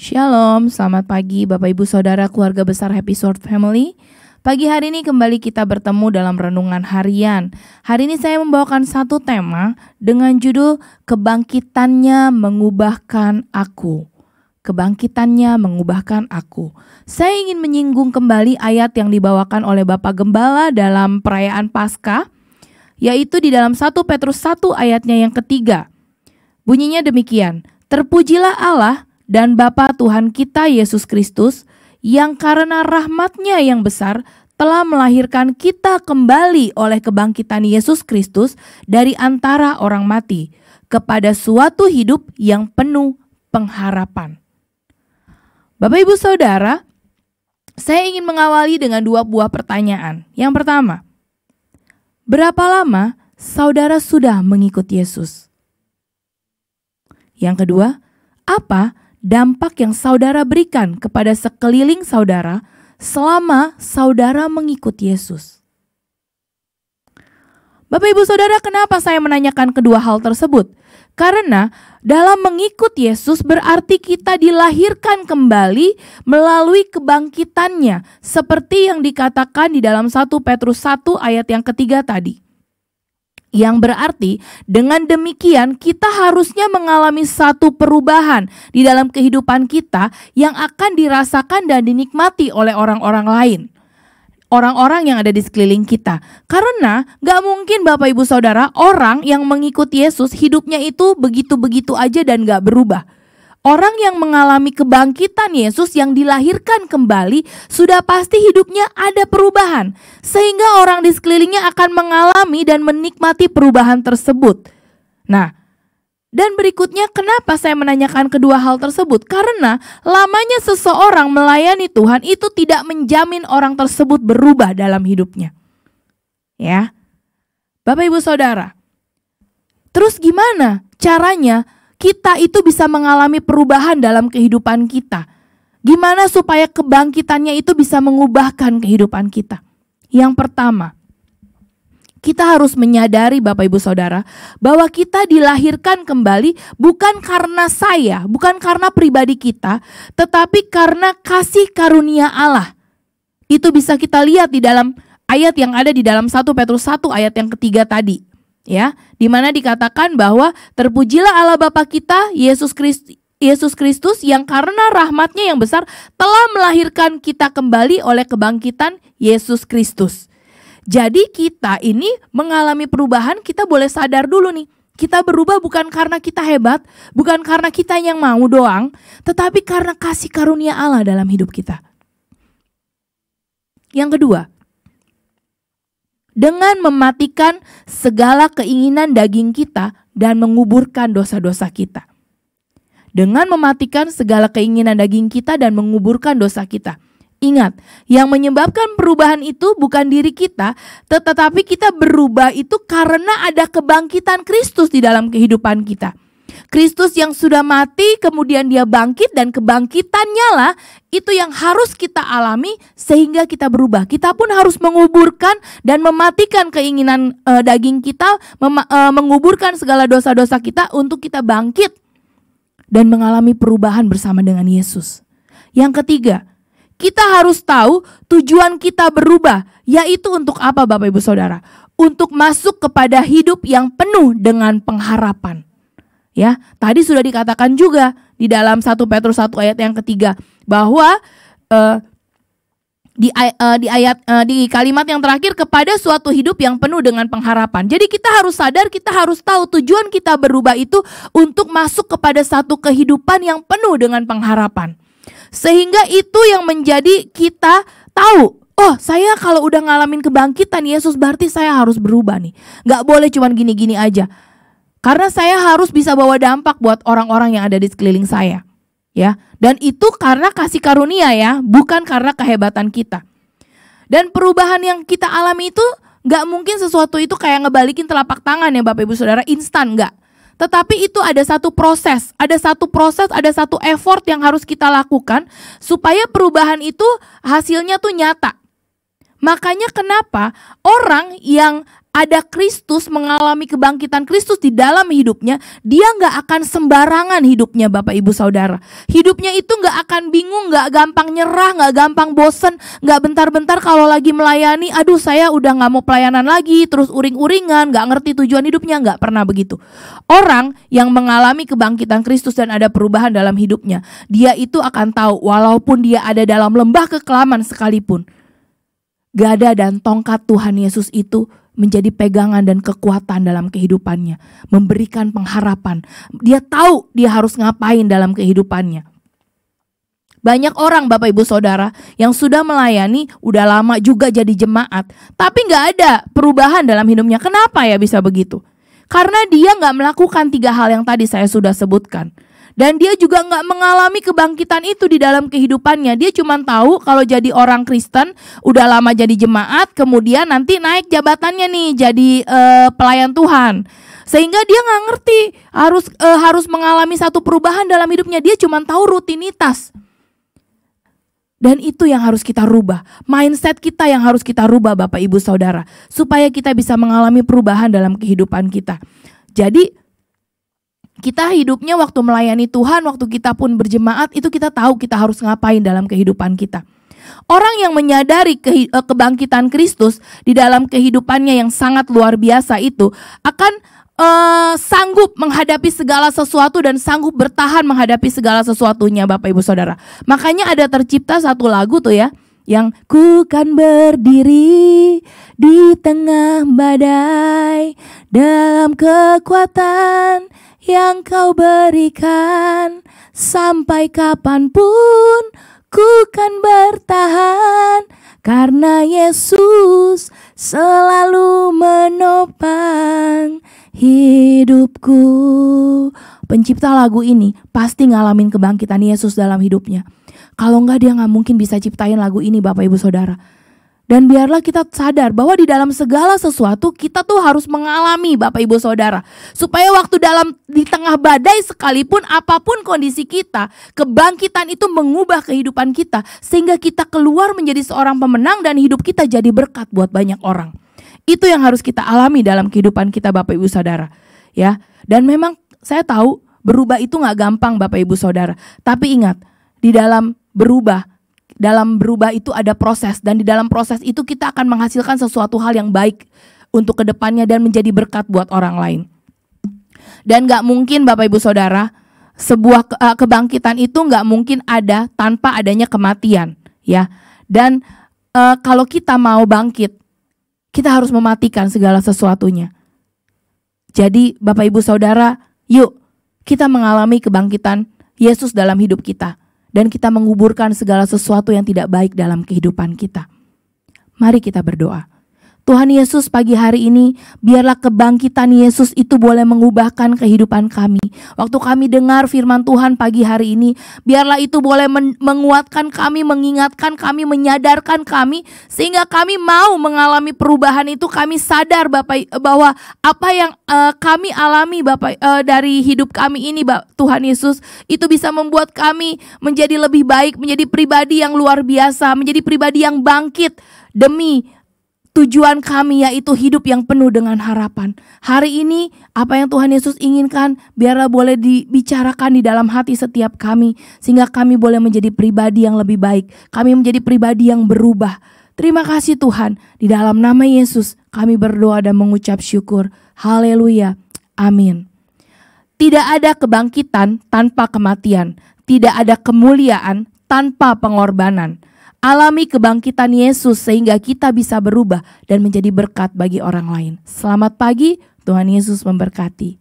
Shalom, selamat pagi Bapak Ibu Saudara keluarga besar Happy Sword Family. Pagi hari ini kembali kita bertemu dalam renungan harian. Hari ini saya membawakan satu tema dengan judul Kebangkitannya Mengubahkan Aku. Kebangkitannya mengubahkan aku. Saya ingin menyinggung kembali ayat yang dibawakan oleh Bapak Gembala dalam perayaan Paskah, yaitu di dalam 1 Petrus 1 ayatnya yang ketiga. Bunyinya demikian, terpujilah Allah dan Bapa Tuhan kita Yesus Kristus, yang karena rahmat-Nya yang besar telah melahirkan kita kembali oleh kebangkitan Yesus Kristus dari antara orang mati, kepada suatu hidup yang penuh pengharapan. Bapak Ibu Saudara, saya ingin mengawali dengan dua buah pertanyaan. Yang pertama, berapa lama saudara sudah mengikut Yesus? Yang kedua, apa dampak yang saudara berikan kepada sekeliling saudara selama saudara mengikut Yesus? Bapak Ibu Saudara, kenapa saya menanyakan kedua hal tersebut? Karena dalam mengikut Yesus berarti kita dilahirkan kembali melalui kebangkitannya, seperti yang dikatakan di dalam 1 Petrus 1 ayat yang ketiga tadi. Yang berarti dengan demikian kita harusnya mengalami satu perubahan di dalam kehidupan kita yang akan dirasakan dan dinikmati oleh orang-orang lain. Orang-orang yang ada di sekeliling kita. Karena gak mungkin Bapak Ibu Saudara orang yang mengikuti Yesus hidupnya itu begitu-begitu aja dan gak berubah. Orang yang mengalami kebangkitan Yesus yang dilahirkan kembali sudah pasti hidupnya ada perubahan. Sehingga orang di sekelilingnya akan mengalami dan menikmati perubahan tersebut. Nah, dan berikutnya kenapa saya menanyakan kedua hal tersebut? Karena lamanya seseorang melayani Tuhan itu tidak menjamin orang tersebut berubah dalam hidupnya. Ya, Bapak Ibu Saudara, terus gimana caranya kita itu bisa mengalami perubahan dalam kehidupan kita? Gimana supaya kebangkitannya itu bisa mengubahkan kehidupan kita? Yang pertama, kita harus menyadari Bapak Ibu Saudara bahwa kita dilahirkan kembali bukan karena saya, bukan karena pribadi kita, tetapi karena kasih karunia Allah. Itu bisa kita lihat di dalam ayat yang ada di dalam 1 Petrus 1 ayat yang ketiga tadi. Ya, di mana dikatakan bahwa terpujilah Allah Bapa kita Yesus Kristus yang karena rahmat-Nya yang besar telah melahirkan kita kembali oleh kebangkitan Yesus Kristus. Jadi kita ini mengalami perubahan, kita boleh sadar dulu nih. Kita berubah bukan karena kita hebat, bukan karena kita yang mau doang, tetapi karena kasih karunia Allah dalam hidup kita. Yang kedua, dengan mematikan segala keinginan daging kita dan menguburkan dosa-dosa kita. Dengan mematikan segala keinginan daging kita dan menguburkan dosa kita. Ingat, yang menyebabkan perubahan itu bukan diri kita, tetapi kita berubah itu karena ada kebangkitan Kristus di dalam kehidupan kita. Kristus yang sudah mati, kemudian dia bangkit, dan kebangkitannya lah itu yang harus kita alami sehingga kita berubah. Kita pun harus menguburkan dan mematikan keinginan daging kita, menguburkan segala dosa-dosa kita untuk kita bangkit dan mengalami perubahan bersama dengan Yesus. Yang ketiga, kita harus tahu tujuan kita berubah, yaitu untuk apa Bapak Ibu Saudara? Untuk masuk kepada hidup yang penuh dengan pengharapan. Ya, tadi sudah dikatakan juga di dalam 1 Petrus 1 ayat yang ketiga bahwa di kalimat yang terakhir kepada suatu hidup yang penuh dengan pengharapan. Jadi kita harus sadar, kita harus tahu tujuan kita berubah itu untuk masuk kepada satu kehidupan yang penuh dengan pengharapan. Sehingga itu yang menjadi kita tahu, oh saya kalau udah ngalamin kebangkitan Yesus berarti saya harus berubah nih. Gak boleh cuman gini-gini aja. Karena saya harus bisa bawa dampak buat orang-orang yang ada di sekeliling saya. Ya, dan itu karena kasih karunia ya, bukan karena kehebatan kita. Dan perubahan yang kita alami itu gak mungkin sesuatu itu kayak ngebalikin telapak tangan ya Bapak Ibu Saudara, instan gak. Tetapi itu ada satu proses, ada satu effort yang harus kita lakukan supaya perubahan itu hasilnya tuh nyata. Makanya kenapa orang yang ada Kristus, mengalami kebangkitan Kristus di dalam hidupnya, dia gak akan sembarangan hidupnya Bapak Ibu Saudara. Hidupnya itu gak akan bingung, gak gampang nyerah, gak gampang bosen, gak bentar-bentar kalau lagi melayani, aduh saya udah gak mau pelayanan lagi, terus uring-uringan, gak ngerti tujuan hidupnya, gak pernah begitu. Orang yang mengalami kebangkitan Kristus dan ada perubahan dalam hidupnya, dia itu akan tahu walaupun dia ada dalam lembah kekelaman sekalipun, gada dan tongkat Tuhan Yesus itu menjadi pegangan dan kekuatan dalam kehidupannya, memberikan pengharapan. Dia tahu dia harus ngapain dalam kehidupannya. Banyak orang Bapak Ibu Saudara yang sudah melayani, udah lama juga jadi jemaat, tapi gak ada perubahan dalam hidupnya. Kenapa ya bisa begitu? Karena dia gak melakukan 3 hal yang tadi saya sudah sebutkan. Dan dia juga gak mengalami kebangkitan itu di dalam kehidupannya. Dia cuma tahu kalau jadi orang Kristen, udah lama jadi jemaat, kemudian nanti naik jabatannya nih jadi pelayan Tuhan. Sehingga dia gak ngerti harus mengalami satu perubahan dalam hidupnya. Dia cuma tahu rutinitas. Dan itu yang harus kita rubah. Mindset kita yang harus kita rubah Bapak Ibu Saudara. Supaya kita bisa mengalami perubahan dalam kehidupan kita. Jadi kita hidupnya waktu melayani Tuhan, waktu kita pun berjemaat, itu kita tahu kita harus ngapain dalam kehidupan kita. Orang yang menyadari kebangkitan Kristus di dalam kehidupannya yang sangat luar biasa itu akan sanggup menghadapi segala sesuatu dan sanggup bertahan menghadapi segala sesuatunya Bapak Ibu Saudara. Makanya ada tercipta satu lagu tuh ya, yang ku kan berdiri di tengah badai dalam kekuatan yang kau berikan, sampai kapanpun ku kan bertahan, karena Yesus selalu menopang hidupku. Pencipta lagu ini pasti ngalamin kebangkitan Yesus dalam hidupnya. Kalau enggak dia gak mungkin bisa ciptain lagu ini Bapak Ibu Saudara. Dan biarlah kita sadar bahwa di dalam segala sesuatu kita tuh harus mengalami Bapak Ibu Saudara. Supaya waktu di tengah badai sekalipun apapun kondisi kita, kebangkitan itu mengubah kehidupan kita. Sehingga kita keluar menjadi seorang pemenang dan hidup kita jadi berkat buat banyak orang. Itu yang harus kita alami dalam kehidupan kita Bapak Ibu Saudara. Ya. Dan memang saya tahu berubah itu gak gampang Bapak Ibu Saudara. Tapi ingat, di dalam berubah itu ada proses, dan di dalam proses itu kita akan menghasilkan sesuatu hal yang baik untuk kedepannya dan menjadi berkat buat orang lain. Dan gak mungkin Bapak Ibu Saudara, sebuah kebangkitan itu gak mungkin ada tanpa adanya kematian, ya. Dan kalau kita mau bangkit, kita harus mematikan segala sesuatunya. Jadi Bapak Ibu Saudara, yuk kita mengalami kebangkitan Yesus dalam hidup kita. Dan kita menguburkan segala sesuatu yang tidak baik dalam kehidupan kita. Mari kita berdoa. Tuhan Yesus, pagi hari ini biarlah kebangkitan Yesus itu boleh mengubahkan kehidupan kami. Waktu kami dengar firman Tuhan pagi hari ini, biarlah itu boleh menguatkan kami, mengingatkan kami, menyadarkan kami, sehingga kami mau mengalami perubahan itu. Kami sadar Bapak bahwa apa yang kami alami Bapak dari hidup kami ini Tuhan Yesus, itu bisa membuat kami menjadi lebih baik, menjadi pribadi yang luar biasa, menjadi pribadi yang bangkit demi tujuan kami, yaitu hidup yang penuh dengan harapan. Hari ini apa yang Tuhan Yesus inginkan biarlah boleh dibicarakan di dalam hati setiap kami, sehingga kami boleh menjadi pribadi yang lebih baik. Kami menjadi pribadi yang berubah. Terima kasih Tuhan. Di dalam nama Yesus kami berdoa dan mengucap syukur. Haleluya. Amin. Tidak ada kebangkitan tanpa kematian. Tidak ada kemuliaan tanpa pengorbanan. Alami kebangkitan Yesus sehingga kita bisa berubah dan menjadi berkat bagi orang lain. Selamat pagi, Tuhan Yesus memberkati.